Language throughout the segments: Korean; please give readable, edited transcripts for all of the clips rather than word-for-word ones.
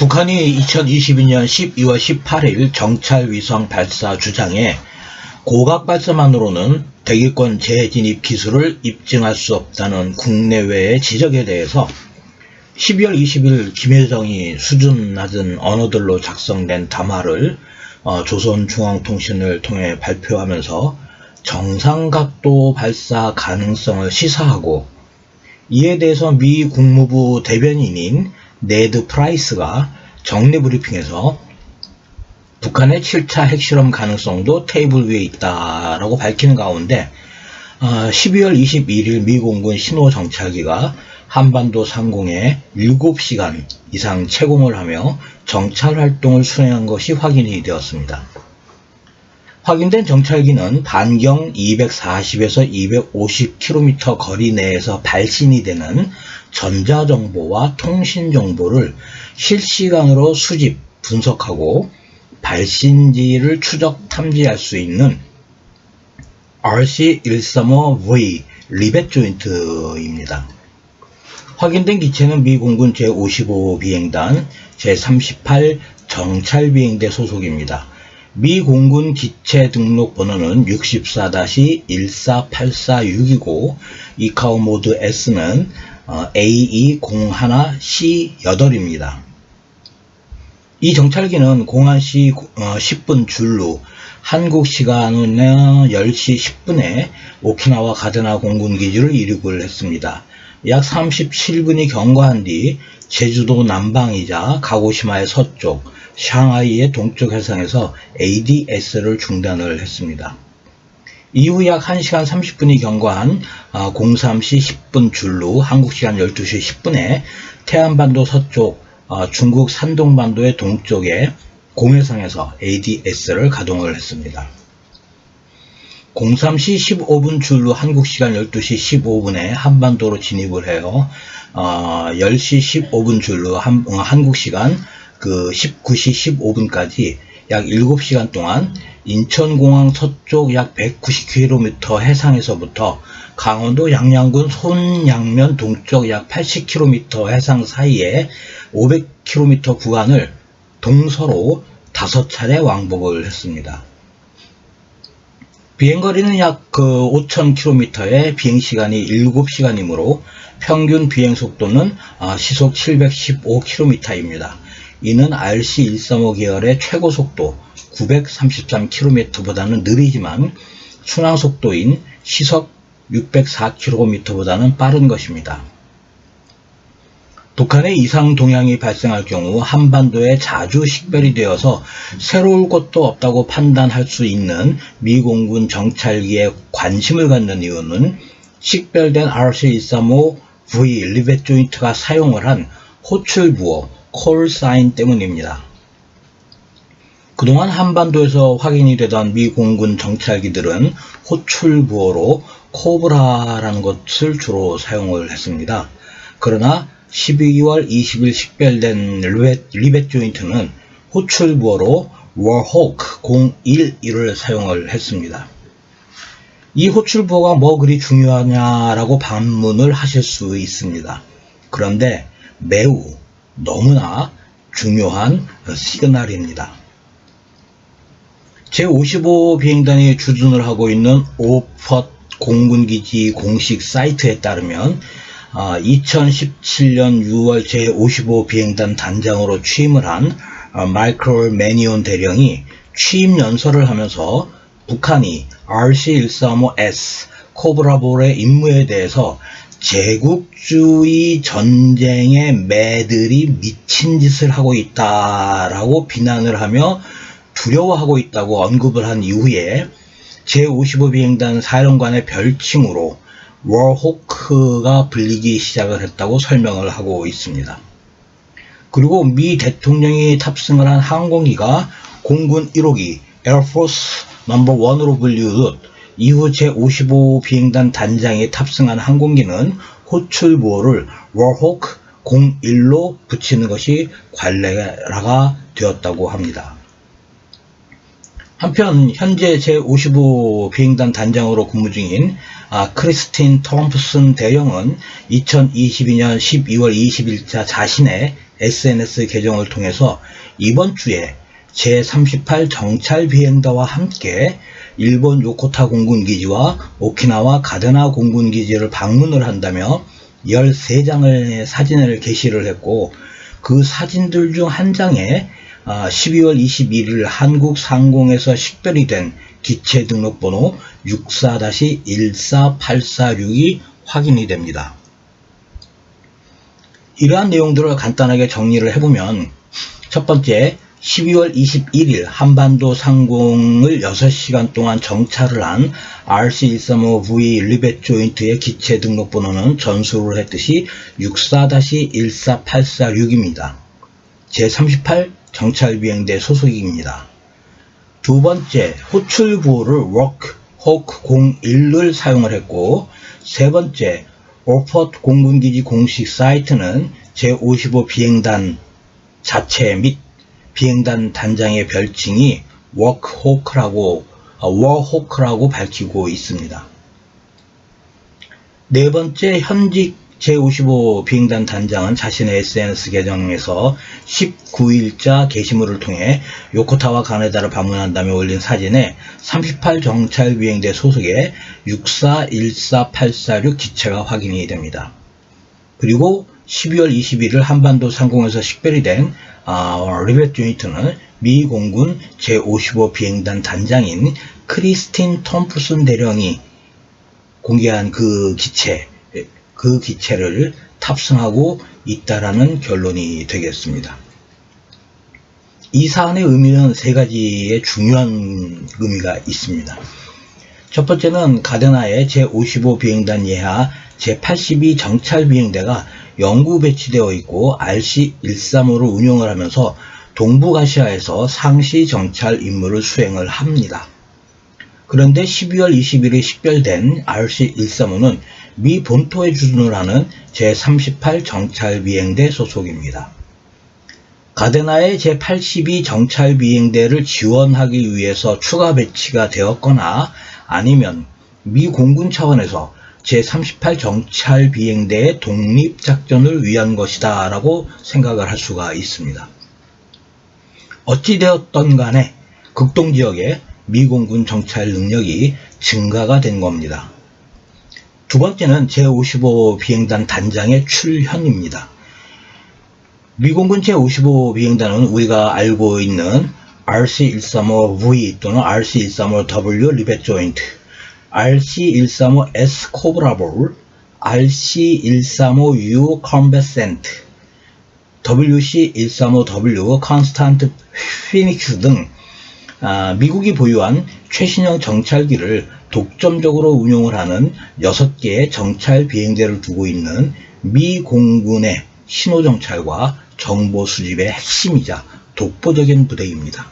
북한이 2022년 12월 18일 정찰 위성 발사 주장에 고각 발사만으로는 대기권 재진입 기술을 입증할 수 없다는 국내외의 지적에 대해서 12월 20일 김여정이 수준 낮은 언어들로 작성된 담화를 조선중앙통신을 통해 발표하면서 정상각도 발사 가능성을 시사하고, 이에 대해서 미 국무부 대변인인 네드 프라이스가 정례 브리핑에서 북한의 7차 핵실험 가능성도 테이블 위에 있다라고 밝히는 가운데 12월 21일 미 공군 신호 정찰기가 한반도 상공에 7시간 이상 채공을 하며 정찰 활동을 수행한 것이 확인이 되었습니다. 확인된 정찰기는 반경 240에서 250km 거리 내에서 발신이 되는 전자정보와 통신정보를 실시간으로 수집, 분석하고 발신지를 추적 탐지할 수 있는 RC-135V 리벳 조인트입니다. 확인된 기체는 미 공군 제55비행단 제38 정찰비행대 소속입니다. 미 공군 기체 등록 번호는 64-14846이고 이카오 모드 S는 AE01C8입니다. 이 정찰기는 01C 10분 줄로 한국 시간은 10시 10분에 오키나와 가데나 공군기지를 이륙을 했습니다. 약 37분이 경과한 뒤 제주도 남방이자 가고시마의 서쪽, 샹하이의 동쪽 해상에서 ADS를 중단을 했습니다. 이후 약 1시간 30분이 경과한 03C 10분 줄로 한국시간 12시 10분에 태안반도 서쪽, 중국 산동반도의 동쪽의 공해상에서 ADS를 가동을 했습니다. 03C 15분 줄로 한국시간 12시 15분에 한반도로 진입을 해요. 10시 15분 줄로 한국시간 19시 15분까지 약 7시간 동안 인천공항 서쪽 약 190km 해상에서부터 강원도 양양군 손양면 동쪽 약 80km 해상 사이에 500km 구간을 동서로 5차례 왕복을 했습니다. 비행거리는 약 5000km에 비행시간이 7시간이므로 평균 비행속도는 시속 715km입니다. 이는 RC-135 계열의 최고속도 933km보다는 느리지만 순항속도인 시속 604km보다는 빠른 것입니다. 북한의 이상 동향이 발생할 경우 한반도에 자주 식별이 되어서 새로울 것도 없다고 판단할 수 있는 미 공군 정찰기에 관심을 갖는 이유는 식별된 RC-135V 리벳 조인트가 사용을 한 호출부호 콜사인 때문입니다. 그동안 한반도에서 확인이 되던 미 공군 정찰기들은 호출부호로 코브라라는 것을 주로 사용을 했습니다. 그러나 12월 20일 식별된 리벳 조인트는 호출부호로 워호크 011을 사용을 했습니다. 이 호출부호가 뭐 그리 중요하냐라고 반문을 하실 수 있습니다. 그런데 매우 너무나 중요한 시그널입니다. 제55 비행단이 주둔을 하고 있는 오펫 공군기지 공식 사이트에 따르면 2017년 6월 제55 비행단 단장으로 취임을 한 마이클 매니온 대령이 취임 연설을 하면서 북한이 RC-135S 코브라볼의 임무에 대해서 제국주의 전쟁의 매들이 미친 짓을 하고 있다라고 비난을 하며 두려워하고 있다고 언급을 한 이후에 제55 비행단 사령관의 별칭으로 워호크가 불리기 시작을 했다고 설명을 하고 있습니다. 그리고 미 대통령이 탑승을 한 항공기가 공군 1호기 에어포스 넘버 1으로 불리우듯 이후 제55 비행단 단장이 탑승한 항공기는 호출부호를 워호크 01로 붙이는 것이 관례가 되었다고 합니다. 한편 현재 제55 비행단 단장으로 근무 중인 크리스틴 톰프슨 대령은 2022년 12월 20일자 자신의 SNS 계정을 통해서 이번 주에 제38 정찰 비행대와 함께 일본 요코타 공군기지와 오키나와 가데나 공군기지를 방문을 한다며 13장의 사진을 게시를 했고, 그 사진들 중 한 장에 12월 21일 한국 상공에서 식별이 된 기체 등록번호 64-14846이 확인이 됩니다. 이러한 내용들을 간단하게 정리를 해보면, 첫 번째, 12월 21일 한반도 상공을 6시간 동안 정찰을 한 RC-135V 리벳 조인트의 기체 등록번호는 전수를 했듯이 64-14846입니다. 제38 정찰비행대 소속입니다. 두 번째, 호출 보호를 워크호크 01을 사용을 했고, 세 번째, 오퍼트 공군기지 공식 사이트는 제55 비행단 자체 및 비행단 단장의 별칭이 워호크라고 밝히고 있습니다. 네 번째, 현직 제55 비행단 단장은 자신의 SNS 계정에서 19일자 게시물을 통해 요코타와 가네다를 방문한 다음에 올린 사진에 38 정찰 비행대 소속의 64-14846 기체가 확인이 됩니다. 그리고 12월 21일 한반도 상공에서 식별이 된 리벳 유니트는 미 공군 제55 비행단 단장인 크리스틴 톰프슨 대령이 공개한 그 기체를 탑승하고 있다라는 결론이 되겠습니다. 이 사안의 의미는 세 가지의 중요한 의미가 있습니다. 첫 번째는 가데나의 제55 비행단 예하 제82 정찰 비행대가 영구 배치되어 있고 RC-135를 운용을 하면서 동북아시아에서 상시 정찰 임무를 수행을 합니다. 그런데 12월 20일에 식별된 RC-135는 미 본토에 주둔을 하는 제38 정찰 비행대 소속입니다. 가데나의 제82 정찰 비행대를 지원하기 위해서 추가 배치가 되었거나 아니면 미 공군 차원에서 제38 정찰 비행대의 독립작전을 위한 것이다 라고 생각을 할 수가 있습니다. 어찌되었던 간에 극동지역에 미 공군 정찰 능력이 증가가 된 겁니다. 두 번째는 제55 비행단 단장의 출현입니다. 미공군 제55 비행단은 우리가 알고 있는 RC-135V 또는 RC-135W 리벳 조인트, RC-135S 코브라볼, RC-135U 컴뱃센트, WC-135W 컨스탄트 피닉스 등 미국이 보유한 최신형 정찰기를 독점적으로 운용을 하는 6개의 정찰 비행대를 두고 있는 미 공군의 신호정찰과 정보 수집의 핵심이자 독보적인 부대입니다.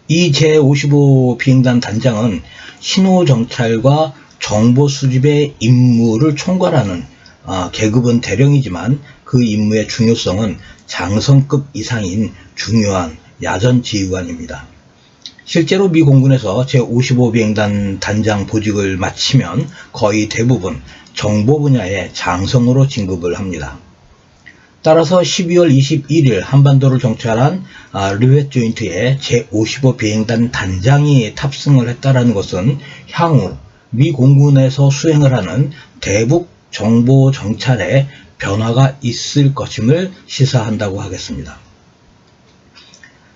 이 제55 비행단 단장은 신호정찰과 정보 수집의 임무를 총괄하는 계급은 대령이지만 그 임무의 중요성은 장성급 이상인 중요한 야전 지휘관입니다. 실제로 미 공군에서 제55 비행단 단장 보직을 마치면 거의 대부분 정보 분야의 장성으로 진급을 합니다. 따라서 12월 21일 한반도를 정찰한 리벳 조인트의 제55 비행단 단장이 탑승을 했다는 것은 향후 미 공군에서 수행을 하는 대북 정보 정찰에 변화가 있을 것임을 시사한다고 하겠습니다.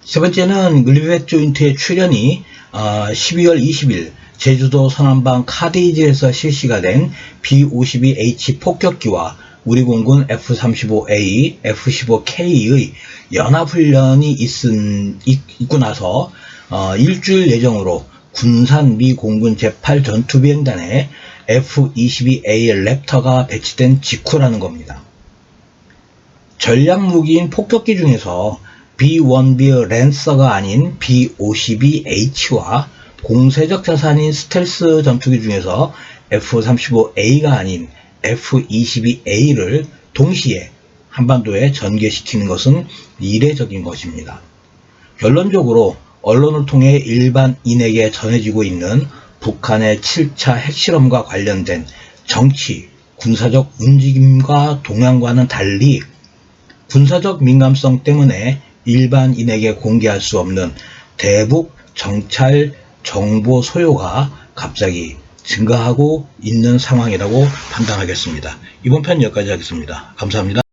세 번째는 리벳 조인트의 출현이 12월 20일 제주도 서남방 카디지에서 실시가 된 B-52H 폭격기와 우리 공군 F-35A, F-15K의 연합훈련이 있고 나서 일주일 예정으로 군산 미 공군 제8 전투비행단에 F-22A 랩터가 배치된 직후라는 겁니다. 전략무기인 폭격기 중에서 B-1B 랜서가 아닌 B-52H와 공세적 자산인 스텔스 전투기 중에서 F-35A가 아닌 F-22A를 동시에 한반도에 전개시키는 것은 이례적인 것입니다. 결론적으로 언론을 통해 일반인에게 전해지고 있는 북한의 7차 핵실험과 관련된 정치, 군사적 움직임과 동향과는 달리 군사적 민감성 때문에 일반인에게 공개할 수 없는 대북 정찰 정보 소요가 갑자기 증가하고 있는 상황이라고 판단하겠습니다. 이번 편 여기까지 하겠습니다. 감사합니다.